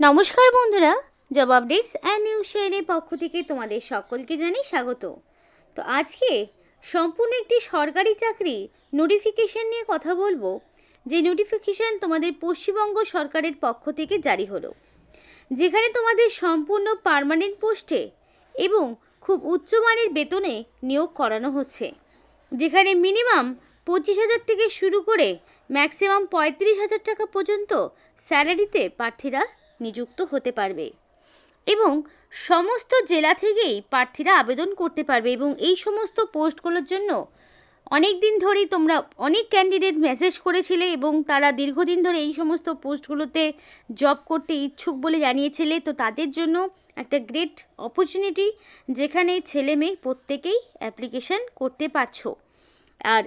নমস্কার বন্ধুরা, job updates and news চ্যানেলের পক্ষ থেকে তোমাদের সকলকে জানাই স্বাগত। তো আজকে সম্পূর্ণ একটি সরকারি চাকরি নোটিফিকেশন নিয়ে কথা বলবো, যে নোটিফিকেশন তোমাদের পশ্চিমবঙ্গ সরকারের পক্ষ থেকে জারি হলো, যেখানে তোমাদের সম্পূর্ণ পার্মানেন্ট পোস্টে এবং খুব উচ্চমানের বেতনে নিয়োগ করানো হচ্ছে, যেখানে মিনিমাম 25,000 থেকে শুরু করে ম্যাক্সিমাম 35,000 টাকা পর্যন্ত স্যালারিতে প্রার্থীরা নিযুক্ত হতে পারবে এবং সমস্ত জেলা থেকেই প্রার্থীরা আবেদন করতে পারবে। এবং এই সমস্ত পোস্টগুলোর জন্য অনেক দিন ধরেই তোমরা অনেক ক্যান্ডিডেট মেসেজ করেছিলে এবং তারা দীর্ঘদিন ধরে এই সমস্ত পোস্টগুলোতে জব করতে ইচ্ছুক বলে জানিয়েছিলে। তো তাদের জন্য একটা গ্রেট অপরচুনিটি, যেখানে ছেলে মেয়ে প্রত্যেকেই অ্যাপ্লিকেশন করতে পারছো। আর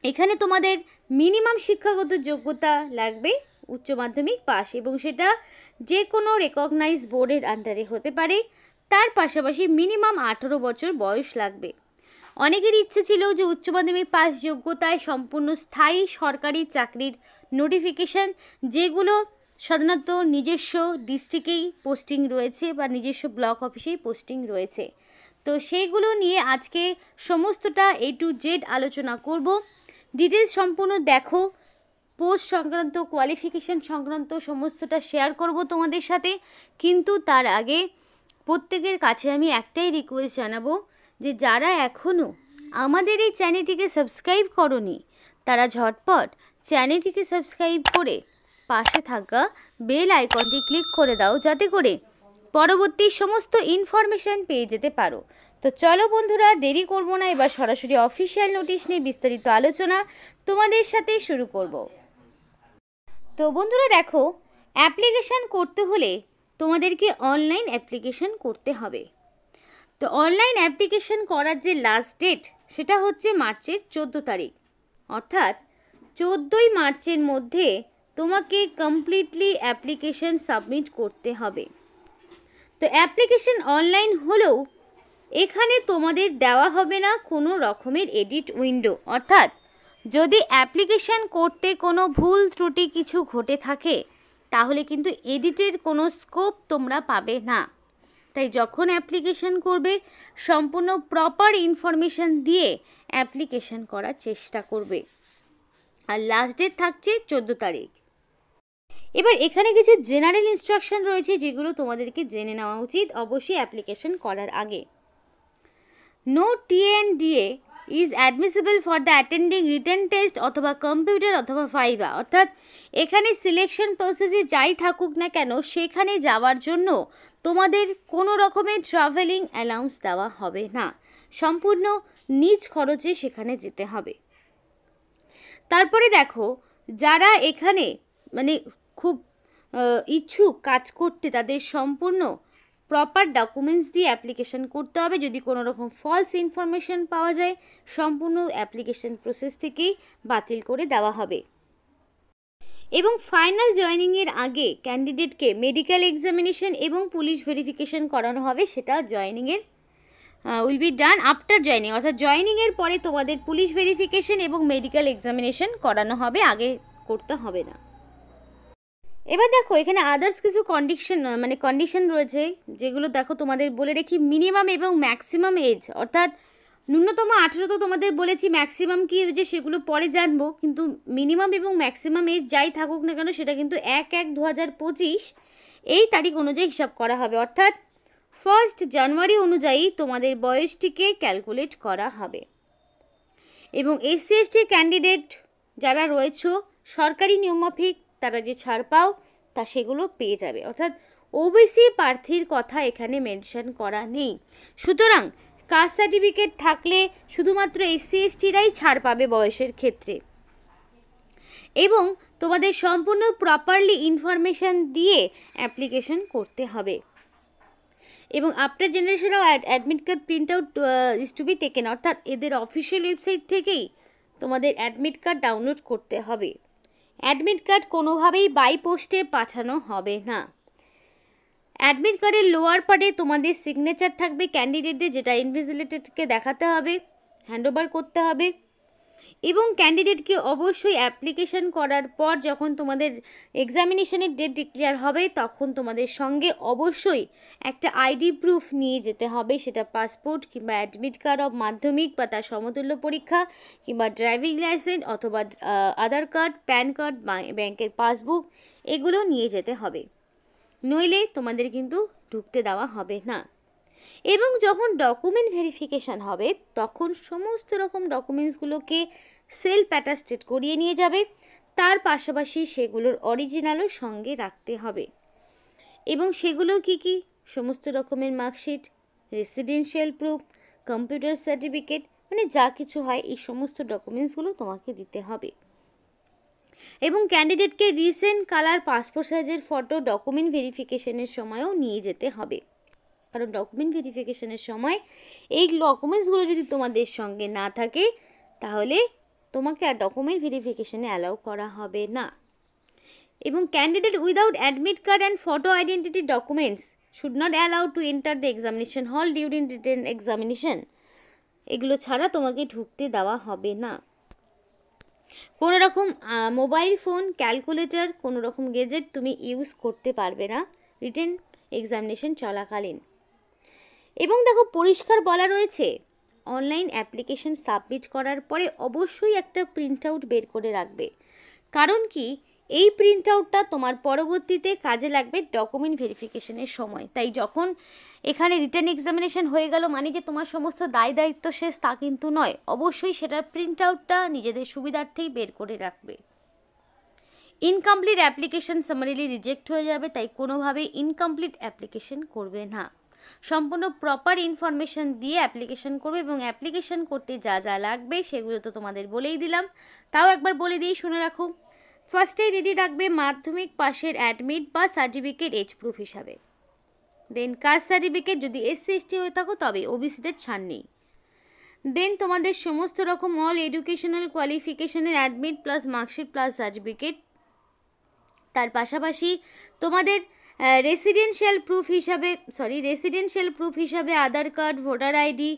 এখানে তোমাদের মিনিমাম শিক্ষাগত যোগ্যতা লাগবে উচ্চ মাধ্যমিক পাস, এবং সেটা যে কোনো রেকগনাইজ বোর্ডের আন্ডারে হতে পারে। তার পাশাপাশি মিনিমাম 18 বছর বয়স লাগবে। অনেকের ইচ্ছে ছিল যে উচ্চ মাধ্যমিক পাস যোগ্যতায় সম্পূর্ণ স্থায়ী সরকারি চাকরির নোটিফিকেশান, যেগুলো সাধারণত নিজস্ব ডিস্ট্রিক্টেই পোস্টিং রয়েছে বা নিজস্ব ব্লক অফিসেই পোস্টিং রয়েছে। তো সেইগুলো নিয়ে আজকে সমস্তটা A to Z আলোচনা করব। ডিটেলস সম্পূর্ণ দেখো, পোস্ট সংক্রান্ত কোয়ালিফিকেশান সংক্রান্ত সমস্তটা শেয়ার করব তোমাদের সাথে। কিন্তু তার আগে প্রত্যেকের কাছে আমি একটাই রিকোয়েস্ট জানাবো, যে যারা এখনও আমাদের এই চ্যানেলটিকে সাবস্ক্রাইব করনি, তারা ঝটপট চ্যানেলটিকে সাবস্ক্রাইব করে পাশে থাকা বেল আইকনটি ক্লিক করে দাও, যাতে করে পরবর্তী সমস্ত ইনফরমেশান পেয়ে যেতে পারো। তো চলো বন্ধুরা, দেরি করব না, এবার সরাসরি অফিসিয়াল নোটিশ নিয়ে বিস্তারিত আলোচনা তোমাদের সাথে শুরু করব। তো বন্ধুরা দেখো, অ্যাপ্লিকেশান করতে হলে তোমাদেরকে অনলাইন অ্যাপ্লিকেশান করতে হবে। তো অনলাইন অ্যাপ্লিকেশান করার যে লাস্ট ডেট, সেটা হচ্ছে মার্চের 14 তারিখ, অর্থাৎ 14ই মার্চের মধ্যে তোমাকে কমপ্লিটলি অ্যাপ্লিকেশান সাবমিট করতে হবে। তো অ্যাপ্লিকেশান অনলাইন হলেও এখানে তোমাদের দেওয়া হবে না কোনো রকমের এডিট উইন্ডো, অর্থাৎ যদি অ্যাপ্লিকেশান করতে কোনো ভুল ত্রুটি কিছু ঘটে থাকে, তাহলে কিন্তু এডিটের কোনো স্কোপ তোমরা পাবে না। তাই যখন অ্যাপ্লিকেশান করবে, সম্পূর্ণ প্রপার ইনফরমেশান দিয়ে অ্যাপ্লিকেশান করার চেষ্টা করবে। আর লাস্ট ডেট থাকছে 14 তারিখ। এবার এখানে কিছু জেনারেল ইনস্ট্রাকশন রয়েছে, যেগুলো তোমাদেরকে জেনে নেওয়া উচিত অবশ্যই অ্যাপ্লিকেশান করার আগে। No TNDA is admissible for the attending written test অথবা কম্পিউটার অথবা ভাইভা, অর্থাৎ এখানে সিলেকশন প্রসেসে যাই থাকুক না কেন, সেখানে যাওয়ার জন্য তোমাদের কোনো রকমের ট্রাভেলিং অ্যালাউন্স দেওয়া হবে না, সম্পূর্ণ নিজ খরচে সেখানে যেতে হবে। তারপরে দেখো, যারা এখানে মানে খুব ইচ্ছুক কাজ করতে, তাদের সম্পূর্ণ প্রপার ডকুমেন্টস দিয়ে অ্যাপ্লিকেশান করতে হবে। যদি কোনো রকম ফলস ইনফরমেশান পাওয়া যায়, সম্পূর্ণ অ্যাপ্লিকেশান প্রসেস থেকেই বাতিল করে দেওয়া হবে। এবং ফাইনাল জয়েনিংয়ের আগে ক্যান্ডিডেটকে মেডিকেল এক্সামিনেশন এবং পুলিশ ভেরিফিকেশান করানো হবে, সেটা জয়েনিংয়ের will be done after joining, অর্থাৎ জয়েনিংয়ের পরে তোমাদের পুলিশ ভেরিফিকেশান এবং মেডিকেল এক্সামিনেশন করানো হবে, আগে করতে হবে না। এবার দেখো, এখানে আদার্স কিছু কন্ডিশন রয়েছে, যেগুলো দেখো তোমাদের বলে রেখি। মিনিমাম এবং ম্যাক্সিমাম এজ, অর্থাৎ ন্যূনতম 18 তো তোমাদের বলেছি, ম্যাক্সিমাম কি যে সেগুলো পরে জানবো, কিন্তু মিনিমাম এবং ম্যাক্সিমাম এজ যাই থাকুক না কেন, সেটা কিন্তু 1/1/2025 এই তারিখ অনুযায়ী হিসাব করা হবে, অর্থাৎ 1 জানুয়ারি অনুযায়ী তোমাদের বয়সটিকে ক্যালকুলেট করা হবে। এবং SC/ST ক্যান্ডিডেট যারা রয়েছে, সরকারি নিয়মমাফিক তারা যে ছাড় পাও তা সেগুলো পেয়ে যাবে, অর্থাৎ OBC প্রার্থীর কথা এখানে মেনশন করা নেই। সুতরাং কাস্ট সার্টিফিকেট থাকলে শুধুমাত্র SC/STরাই ছাড় পাবে বয়সের ক্ষেত্রে। এবং তোমাদের সম্পূর্ণ প্রপারলি ইনফরমেশান দিয়ে অ্যাপ্লিকেশন করতে হবে। এবং after generation of admit card print out is to be taken, অর্থাৎ এদের অফিসিয়াল ওয়েবসাইট থেকেই তোমাদের অ্যাডমিট কার্ড ডাউনলোড করতে হবে। অ্যাডমিট কার্ড কোনোভাবেই বাই পোস্টে পাঠানো হবে না। অ্যাডমিট কার্ডের লোয়ার পার্টে তোমাদের সিগনেচার থাকবে ক্যান্ডিডেটের, যেটা ইনভিজিলেটরকে দেখাতে হবে, হ্যান্ডওভার করতে হবে। এবং ক্যান্ডিডেটকে অবশ্যই অ্যাপ্লিকেশন করার পর যখন তোমাদের এক্সামিনেশনের ডেট ডিক্লেয়ার হবে তখন তোমাদের সঙ্গে অবশ্যই একটা আইডি প্রুফ নিয়ে যেতে হবে, সেটা পাসপোর্ট কিংবা অ্যাডমিট কার্ড অফ মাধ্যমিক বা তার সমতুল্য পরীক্ষা কিংবা ড্রাইভিং লাইসেন্স অথবা আধার কার্ড, প্যান কার্ড, ব্যাংকের পাসবুক, এগুলো নিয়ে যেতে হবে, নইলে তোমাদের কিন্তু ঢুকতে দেওয়া হবে না। এবং যখন ডকুমেন্ট ভেরিফিকেশান হবে তখন সমস্ত রকম ডকুমেন্টসগুলোকে সেলফ অ্যাটাস্টেড করিয়ে নিয়ে যাবে, তার পাশাপাশি সেগুলোর অরিজিনালও সঙ্গে রাখতে হবে। এবং সেগুলো কি কি? সমস্ত রকমের marksheet, residential proof, computer certificate, মানে যা কিছু হয় এই সমস্ত ডকুমেন্টসগুলো তোমাকে দিতে হবে। এবং ক্যান্ডিডেটকে রিসেন্ট কালার পাসপোর্ট সাইজের ফটো ডকুমেন্ট ভেরিফিকেশনের সময়ও নিয়ে যেতে হবে, কারণ ডকুমেন্ট ভেরিফিকেশনের সময় এই ডকুমেন্টসগুলো যদি তোমাদের সঙ্গে না থাকে তাহলে তোমাকে আর ডকুমেন্ট ভেরিফিকেশনে অ্যালাউ করা হবে না। এবং candidate without admit card and photo identity documents should not allow to enter the examination হল ডিউরিং রিটেন এক্সামিনেশন। এগুলো ছাড়া তোমাকে ঢুকতে দেওয়া হবে না। কোনো রকম মোবাইল ফোন, ক্যালকুলেটর, কোনো রকম গেজেট তুমি ইউজ করতে পারবে না রিটেন এক্সামিনেশন চলাকালীন। এবং দেখো পরিষ্কার বলা রয়েছে অনলাইন অ্যাপ্লিকেশন সাবমিট করার পরে অবশ্যই একটা প্রিন্ট আউট বের করে রাখবে, কারণ কি এই প্রিন্ট আউটটা তোমার পরবর্তীতে কাজে লাগবে ডকুমেন্ট ভেরিফিকেশনের সময়। তাই যখন এখানে রিটেন এক্সামিনেশন হয়ে গেল মানে যে তোমার সমস্ত দায় দায়িত্ব শেষ তা কিন্তু নয়, অবশ্যই সেটার প্রিন্ট আউটটা নিজেদের সুবিধার্থেই বের করে রাখবে। ইনকমপ্লিট অ্যাপ্লিকেশন সামারিলি রিজেক্ট হয়ে যাবে, তাই কোনোভাবেই ইনকমপ্লিট অ্যাপ্লিকেশন করবে না, সম্পূর্ণ প্রপার ইনফরমেশন দিয়ে অ্যাপ্লিকেশন করবে। এবং অ্যাপ্লিকেশন করতে যা যা লাগবে সেগুলো তো তোমাদের বলেই দিলাম, তাও একবার বলে দিয়ে শুনে রাখো। ফার্স্টেই রেডি রাখবে মাধ্যমিক পাশের অ্যাডমিট বা সার্টিফিকেট এজ প্রুফ হিসাবে, দেন কাস্ট সার্টিফিকেট, যদি SC ST হয়ে থাকো তবে ওবিসিদের ছাড় নেই। দেন তোমাদের সমস্ত রকম অল এডুকেশনাল কোয়ালিফিকেশনের admit plus marksheet plus certificate, তার পাশাপাশি তোমাদের রেসিডেন্সিয়াল প্রুফ হিসাবে Aadhaar card, voter ID,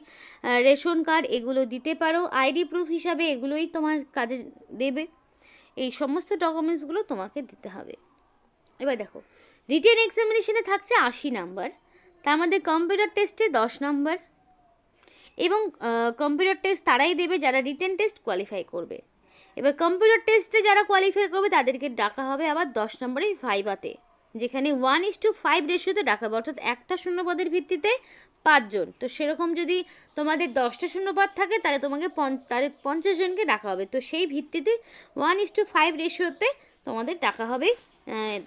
ration card এগুলো দিতে পারো। আইডি প্রুফ হিসাবে এগুলোই তোমার কাজে দেবে, এই সমস্ত ডকুমেন্টসগুলো তোমাকে দিতে হবে। এবার দেখো রিটেন এক্সামিনেশনে থাকছে 80 নাম্বার, তার মধ্যে কম্পিউটার টেস্টে 10 নাম্বার। এবং কম্পিউটার টেস্ট তারাই দেবে যারা রিটেন টেস্ট কোয়ালিফাই করবে। এবার কম্পিউটার টেস্টে যারা কোয়ালিফাই করবে তাদেরকে ডাকা হবে আবার 10 নম্বরের ভাইভাতে, যেখানে 1:5 রেশিওতে ডাকা হবে, অর্থাৎ একটা শূন্যপদের ভিত্তিতে 5 জন। তো সেরকম যদি তোমাদের 10টা শূন্যপদ থাকে তাহলে তোমাকে 50 জনকে ডাকা হবে। তো সেই ভিত্তিতে 1:5 রেশিওতে তোমাদের ডাকা হবে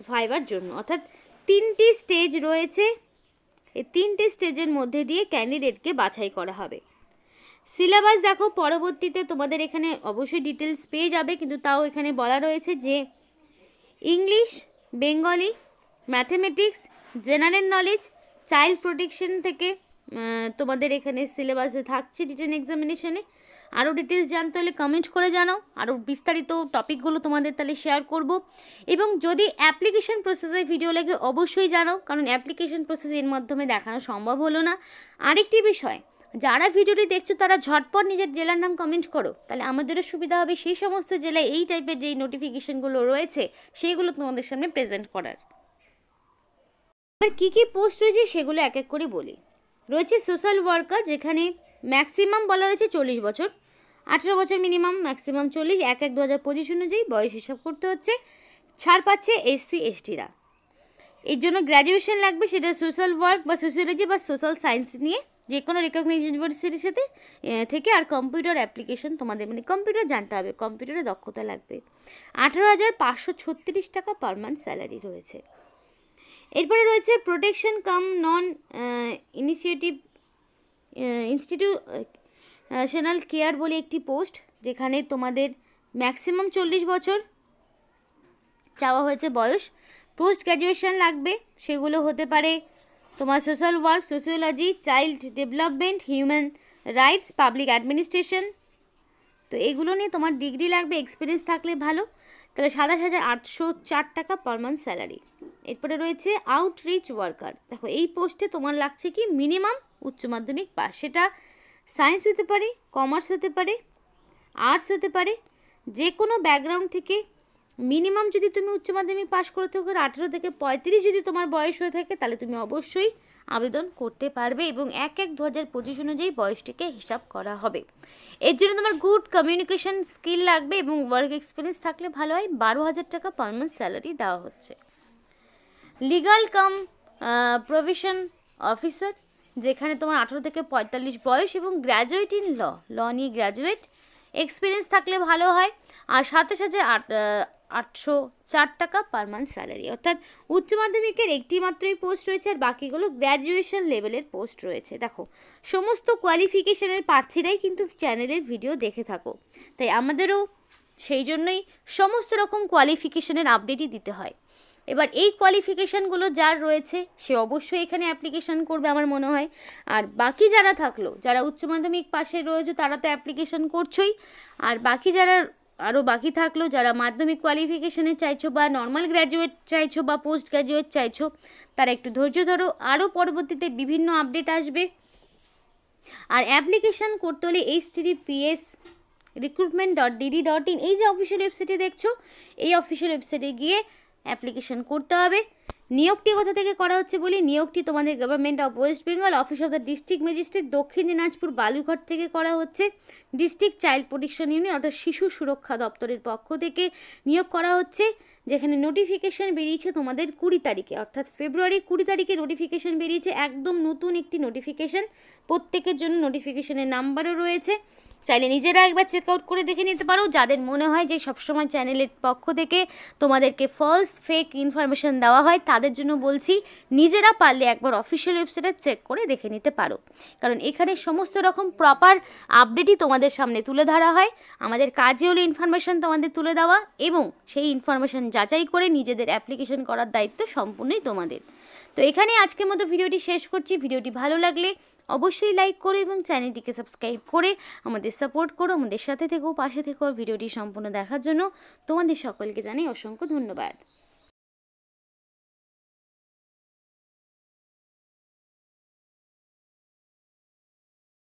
ভাইভার জন্য। অর্থাৎ 3টি স্টেজ রয়েছে, এই 3টে স্টেজের মধ্যে দিয়ে ক্যান্ডিডেটকে বাছাই করা হবে। সিলেবাস দেখো পরবর্তীতে তোমাদের এখানে অবশ্যই ডিটেলস পেয়ে যাবে, কিন্তু তাও এখানে বলা রয়েছে যে English, Bengali, mathematics, general knowledge, child protection থেকে তোমাদের এখানে সিলেবাসে থাকছে রিটেন এক্সামিনেশনে। আরও ডিটেলস জানতে হলে কমেন্ট করে জানাও, আরও বিস্তারিত টপিকগুলো তোমাদের তাহলে শেয়ার করব। এবং যদি অ্যাপ্লিকেশন প্রসেসের ভিডিও লাগে অবশ্যই জানাও, কারণ অ্যাপ্লিকেশন প্রসেস এর মাধ্যমে দেখানো সম্ভব হলো না। আরেকটি বিষয়, যারা ভিডিওটি দেখছো তারা ঝটপট নিজের জেলার নাম কমেন্ট করো, তাহলে আমাদেরও সুবিধা হবে সেই সমস্ত জেলায় এই টাইপের যেই নোটিফিকেশনগুলো রয়েছে সেইগুলো তোমাদের সামনে প্রেজেন্ট করার। এবার কী কী পোস্ট রয়েছে সেগুলো এক এক করে বলি। রয়েছে সোশ্যাল ওয়ার্কার, যেখানে ম্যাক্সিমাম বলা রয়েছে 40 বছর, 18 বছর মিনিমাম, ম্যাক্সিমাম 40, 1/1/2025 অনুযায়ী বয়স হিসাব করতে হচ্ছে। ছাড় পাচ্ছে SC STরা। এর জন্য গ্র্যাজুয়েশন লাগবে, সেটা সোশ্যাল ওয়ার্ক বা সোশিওলজি বা সোশ্যাল সায়েন্স নিয়ে যে কোনো রিকগনাইজড ইউনিভার্সিটির সাথে থেকে। আর কম্পিউটার অ্যাপ্লিকেশন তোমাদের মানে কম্পিউটার জানতে হবে, কম্পিউটারে দক্ষতা লাগবে। 18,536 টাকা পার মান্থ স্যালারি রয়েছে। এরপরে রয়েছে প্রোটেকশন কাম নন ইনস্টিটিউশনাল কেয়ার বলে একটি পোস্ট, যেখানে তোমাদের ম্যাক্সিমাম 40 বছর চাওয়া হয়েছে বয়স। পোস্ট গ্র্যাজুয়েশন লাগবে, সেগুলো হতে পারে তোমার social work, sociology, child development, human rights, public administration. তো এগুলো নিয়ে তোমার ডিগ্রি লাগবে, এক্সপিরিয়েন্স থাকলে ভালো। তাহলে 27,804 টাকা পার মান্থ স্যালারি। এরপরে রয়েছে আউটরিচ ওয়ার্কার। দেখো এই পোস্টে তোমার লাগছে কি মিনিমাম উচ্চ মাধ্যমিক পাস, সেটা সায়েন্স হতে পারে, কমার্স হতে পারে, আর্টস হতে পারে, যে কোনো ব্যাকগ্রাউন্ড থেকে মিনিমাম যদি তুমি উচ্চ মাধ্যমিক পাশ করে থাকো 18 থেকে 35 যদি তোমার বয়স হয়ে থাকে তাহলে তুমি অবশ্যই আবেদন করতে পারবে এবং 1/1/2025 অনুযায়ী বয়সটিকে হিসাব করা হবে। এর জন্য তোমার গুড কমিউনিকেশন স্কিল লাগবে এবং ওয়ার্ক এক্সপিরিয়েন্স থাকলে ভালো হয়। 12,000 টাকা পার মান্থ স্যালারি দেওয়া হচ্ছে। লিগাল কাম প্রভিশন অফিসার, যেখানে তোমার 18 থেকে 45 বয়স এবং গ্র্যাজুয়েট ইন ল নিয়ে গ্র্যাজুয়েট এক্সপিরিয়েন্স থাকলে ভালো হয়। আর 27,804 টাকা পার মান্থ স্যালারি, অর্থাৎ উচ্চ মাধ্যমিকের একটি মাত্রই পোস্ট রয়েছে আর বাকিগুলো গ্র্যাজুয়েশন লেভেলের পোস্ট রয়েছে। দেখো সমস্ত কোয়ালিফিকেশনের প্রার্থীরাই কিন্তু চ্যানেলের ভিডিও দেখে থাকো, তাই আমাদেরও সেই জন্যই সমস্ত রকম কোয়ালিফিকেশনের আপডেটই দিতে হয়। এবার এই কোয়ালিফিকেশানগুলো যার রয়েছে সে অবশ্যই এখানে অ্যাপ্লিকেশান করবে আমার মনে হয়। আর বাকি যারা থাকলো, যারা উচ্চ মাধ্যমিক পাশে রয়েছে তারা তো অ্যাপ্লিকেশান করছোই, আর বাকি যারা আরও বাকি থাকলো, যারা মাধ্যমিক কোয়ালিফিকেশানে চাইছো বা নর্মাল গ্র্যাজুয়েট চাইছো বা পোস্ট গ্র্যাজুয়েট চাইছো, তারা একটু ধৈর্য ধরো, আরও পরবর্তীতে বিভিন্ন আপডেট আসবে। আর অ্যাপ্লিকেশান করতে হলে https recruitment.dd.in এই যে অফিসিয়াল ওয়েবসাইটে দেখছো, এই অফিসিয়াল ওয়েবসাইটে গিয়ে অ্যাপ্লিকেশন করতে হবে। নিয়োগটি কোথা থেকে করা হচ্ছে বলি, নিয়োগটি তোমাদের government of West Bengal office of the district magistrate দক্ষিণ দিনাজপুর বালুরঘাট থেকে করা হচ্ছে। ডিস্ট্রিক্ট চাইল্ড প্রোটেকশন ইউনিট অর্থাৎ শিশু সুরক্ষা দপ্তরের পক্ষ থেকে নিয়োগ করা হচ্ছে, যেখানে নোটিফিকেশান বেরিয়েছে তোমাদের 20 তারিখে, অর্থাৎ ফেব্রুয়ারি 20 তারিখে নোটিফিকেশান বেরিয়েছে। একদম নতুন একটি নোটিফিকেশান, প্রত্যেকের জন্য নোটিফিকেশানের নাম্বারও রয়েছে, চাইলে নিজেরা একবার চেক আউট করে দেখে নিতে পারো। যাদের মনে হয় যে সবসময় চ্যানেলের পক্ষ থেকে তোমাদেরকে ফলস ফেক ইনফরমেশান দেওয়া হয়, তাদের জন্য বলছি নিজেরা পারলে একবার অফিসিয়াল ওয়েবসাইটে চেক করে দেখে নিতে পারো, কারণ এখানে সমস্ত রকম প্রপার আপডেটই তোমাদের সামনে তুলে ধরা হয়। আমাদের কাজে হলো ইনফরমেশান তোমাদের তুলে দেওয়া এবং সেই ইনফরমেশান যাচাই করে নিজেদের অ্যাপ্লিকেশন করার দায়িত্ব সম্পূর্ণই তোমাদের। তো এখানে আজকের মতো ভিডিওটি শেষ করছি। ভিডিওটি ভালো লাগলে অবশ্যই লাইক করো এবং চ্যানেলটিকে সাবস্ক্রাইব করে আমাদের সাপোর্ট করো, আমাদের সাথে থেকো, পাশে থেকো। ভিডিওটি সম্পূর্ণ দেখার জন্য তোমাদের সকলকে জানাই অসংখ্য ধন্যবাদ।